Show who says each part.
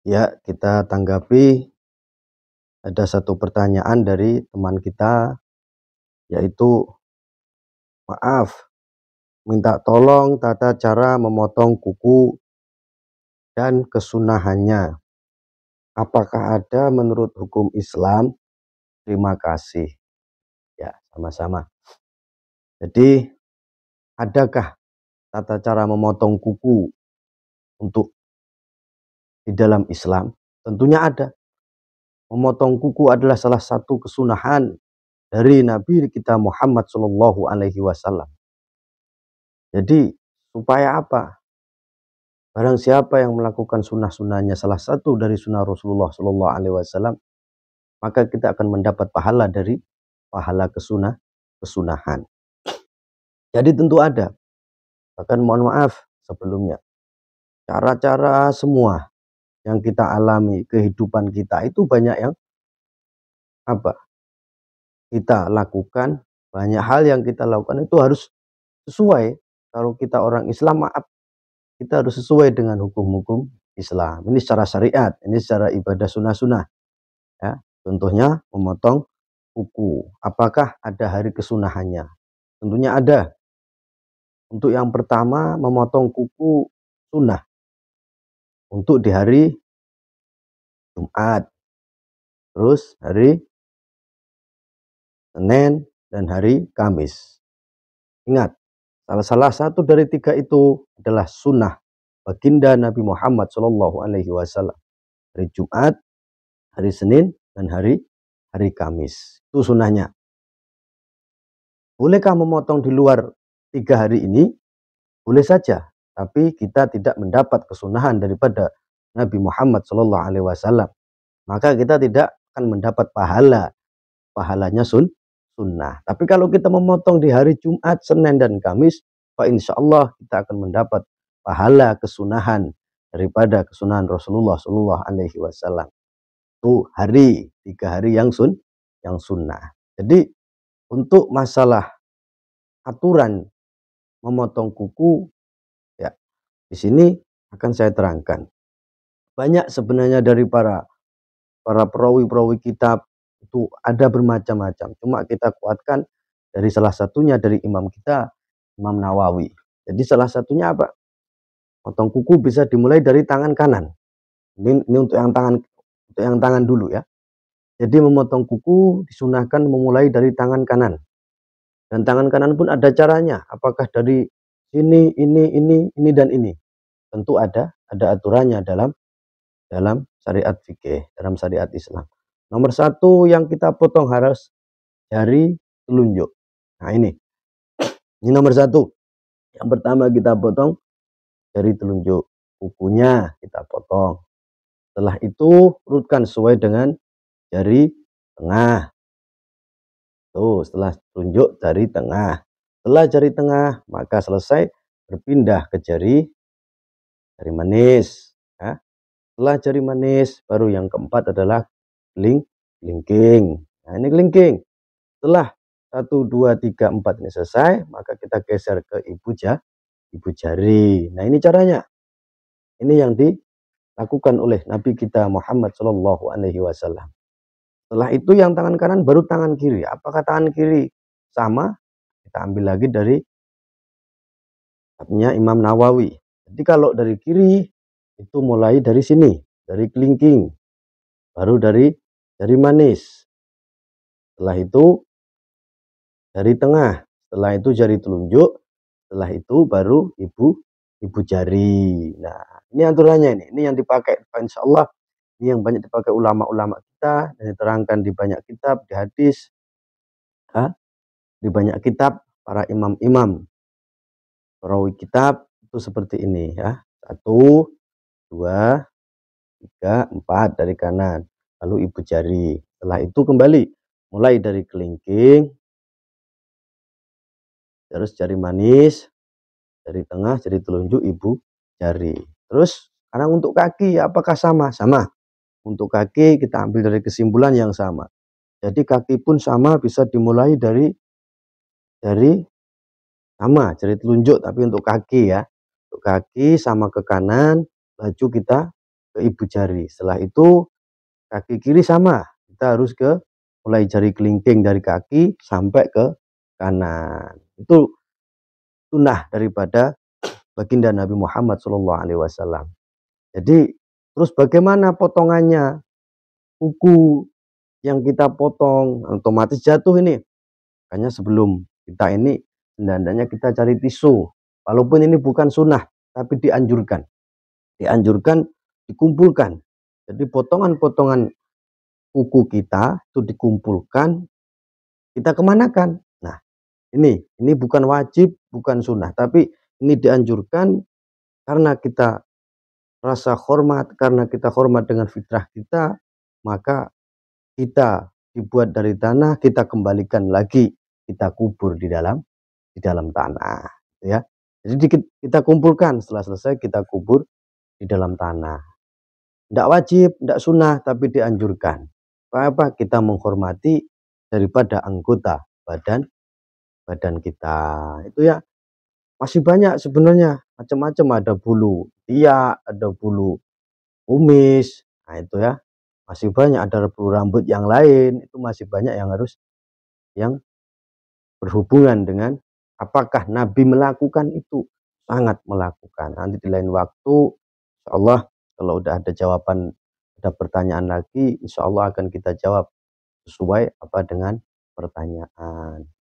Speaker 1: Ya, kita tanggapi ada satu pertanyaan dari teman kita, yaitu maaf, minta tolong tata cara memotong kuku dan kesunahannya. Apakah ada menurut hukum Islam? Terima kasih. Ya, sama-sama. Jadi, adakah tata cara memotong kuku untuk di dalam Islam? Tentunya ada. Memotong kuku adalah salah satu kesunahan dari Nabi kita Muhammad Shallallahu Alaihi Wasallam. Jadi supaya apa? Barang siapa yang melakukan sunnah-sunnahnya salah satu dari sunnah Rasulullah Shallallahu Alaihi Wasallam, maka kita akan mendapat pahala dari pahala kesunahan. Jadi tentu ada. Bahkan mohon maaf sebelumnya, cara-cara semua yang kita alami kehidupan kita itu banyak yang apa? Kita lakukan, banyak hal yang kita lakukan itu harus sesuai. Kalau kita orang Islam, maaf, kita harus sesuai dengan hukum-hukum Islam. Ini secara syariat, ini secara ibadah sunnah-sunnah. Ya. Contohnya memotong kuku. Apakah ada hari kesunahannya? Tentunya ada. Untuk yang pertama, memotong kuku sunnah. Untuk di hari Jumat. Terus hari Senin dan hari Kamis. Ingat, salah satu dari tiga itu adalah sunnah baginda Nabi Muhammad Shallallahu Alaihi Wasallam. Hari Jumat, hari Senin, dan hari Kamis. Itu sunnahnya. Bolehkah memotong di luar 3 hari ini? Boleh saja, tapi kita tidak mendapat kesunahan daripada Nabi Muhammad Shallallahu Alaihi Wasallam. Maka kita tidak akan mendapat pahalanya sunnah. Tapi kalau kita memotong di hari Jumat, Senin, dan Kamis, insya Allah kita akan mendapat pahala kesunahan daripada kesunahan Rasulullah Shallallahu Alaihi Wasallam. Itu 3 hari yang sunnah. Jadi untuk masalah aturan memotong kuku, ya di sini akan saya terangkan. Banyak sebenarnya dari para perawi-perawi kitab itu ada bermacam-macam. Cuma kita kuatkan dari salah satunya dari imam kita, Imam Nawawi. Jadi salah satunya apa? Potong kuku bisa dimulai dari tangan kanan. Ini untuk yang tangan dulu ya. Jadi memotong kuku disunahkan memulai dari tangan kanan. Dan tangan kanan pun ada caranya. Apakah dari ini, dan ini. Tentu ada aturannya dalam syariat fikih, dalam syariat Islam. Nomor 1 yang kita potong harus jari telunjuk. Nah ini nomor 1. Yang pertama kita potong jari telunjuk. Kukunya kita potong. Setelah itu urutkan sesuai dengan jari tengah. Tuh, setelah tunjuk jari tengah. Setelah jari tengah, maka selesai berpindah ke jari manis. Ya. Setelah jari manis, baru yang keempat adalah kelingking. Nah, ini kelingking. Setelah 1, 2, 3, 4 ini selesai, maka kita geser ke ibu jari. Nah, ini caranya. Ini yang dilakukan oleh Nabi kita Muhammad Shallallahu Alaihi Wasallam. Setelah itu yang tangan kanan baru tangan kiri. Apakah tangan kiri sama? Kita ambil lagi dari kitabnya Imam Nawawi. Jadi kalau dari kiri itu mulai dari sini, dari kelingking, baru dari jari manis. Setelah itu jari tengah, setelah itu jari telunjuk, setelah itu baru ibu jari. Nah, ini aturannya ini yang dipakai insya Allah. Ini yang banyak dipakai ulama-ulama kita dan diterangkan di banyak kitab, di hadis, di banyak kitab para imam-imam perawi kitab itu seperti ini ya. 1, 2, 3, 4 dari kanan, lalu ibu jari. Setelah itu kembali mulai dari kelingking, terus jari manis, jari tengah, jari telunjuk, ibu jari. Terus sekarang untuk kaki apakah sama? Sama. Untuk kaki kita ambil dari kesimpulan yang sama. Jadi kaki pun sama, bisa dimulai dari sama, jari telunjuk, tapi untuk kaki ya. Untuk kaki sama ke kanan, baju kita ke ibu jari. Setelah itu kaki kiri sama, kita harus ke mulai jari kelingking dari kaki sampai ke kanan. Itu sunnah daripada baginda Nabi Muhammad SAW. Jadi terus bagaimana potongannya? Kuku yang kita potong otomatis jatuh ini. Makanya sebelum kita ini hendaknya kita cari tisu. Walaupun ini bukan sunnah, tapi dianjurkan. Dianjurkan dikumpulkan. Jadi potongan-potongan kuku kita itu dikumpulkan, kita kemanakan? Nah, ini bukan wajib, bukan sunnah, tapi ini dianjurkan karena kita rasa hormat, karena kita hormat dengan fitrah kita, maka kita dibuat dari tanah, kita kembalikan lagi, kita kubur di dalam tanah, ya. Jadi kita kumpulkan, setelah selesai kita kubur di dalam tanah. Tidak wajib, tidak sunnah, tapi dianjurkan. Apa? Kita menghormati daripada anggota badan kita. Itu ya, masih banyak sebenarnya, macam-macam, ada bulu tiak, ada bulu kumis. Nah, itu ya. Masih banyak, ada bulu rambut yang lain, itu masih banyak yang berhubungan dengan apakah Nabi melakukan itu. Sangat melakukan. Nanti di lain waktu, insya Allah kalau udah ada jawaban, ada pertanyaan lagi, insya Allah akan kita jawab sesuai apa dengan pertanyaan.